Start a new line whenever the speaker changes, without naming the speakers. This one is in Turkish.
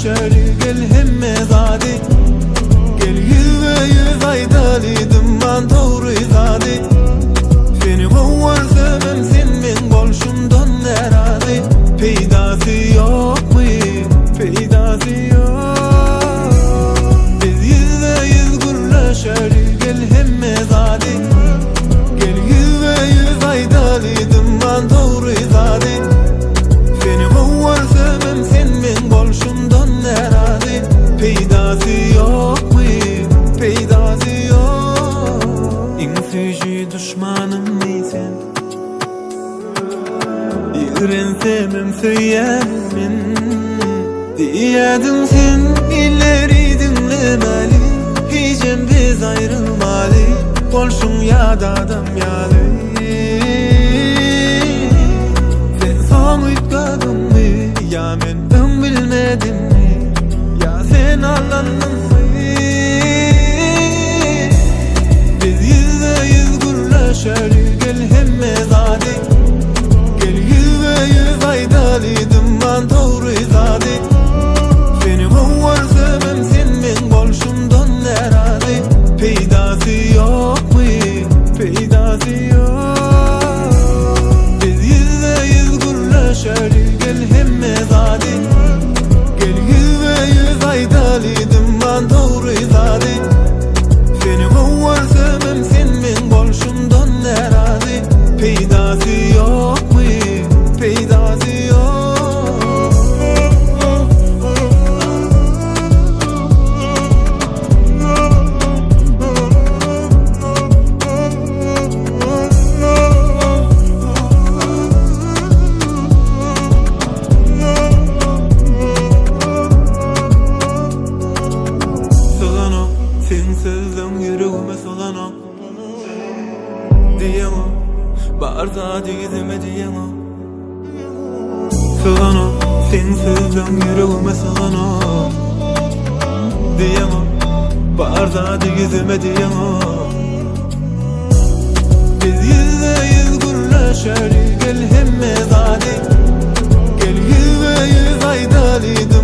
gülleşeli gel hemme zadi. Gel yüz ve yüz aydalıydım ben doğru zadi. Seni kovarsam sen men bolşumdan neradi. Peydası yok mu? Peydası yok. Biz yüz ve yüz gülleşeli gel hemme zadi. Gel yüz ve yüz aydalıydım ben doğru zadi. Seni kovarsam sen men bolşumdan neradi. Peydası yok mu? Peydası yok. En süyücü düşmanım neysen? Yürensemem söylemin diyedin sen illeri dinlemeli. Hicem biz ayrılmalı. Bolşun ya da adam yalı. Sen son ütgadın mı? Ya men bilmedim mi? Ya sen allandın mı? Biz yüzde yüz gülleşeli gel hemme zadi. Gel yüz ve yüz aydalıydım ben doğru zadi. Seni kovarsam sen men bolşumdan neradi. Peydası yok mu? Peydası yok. Biz yüzde yüz gülleşeli gel hemme zadi. Gel yüz ve yüz aydalıydım ben doğru zadi. Seni kovarsam sen men bolşumdan neradi. Peydası yok mu? Peydası yok. Solano, sen sözden yüreğime solano. Diyemem, bağırsa dizime diyemem. Solano, sen sözden yüreğime solano. Diyemem, bağırsa dizime diyemem. Biz yüzde yüz gülleşeli gel hemme zadi. Gel yüz ve yüz aydalıydım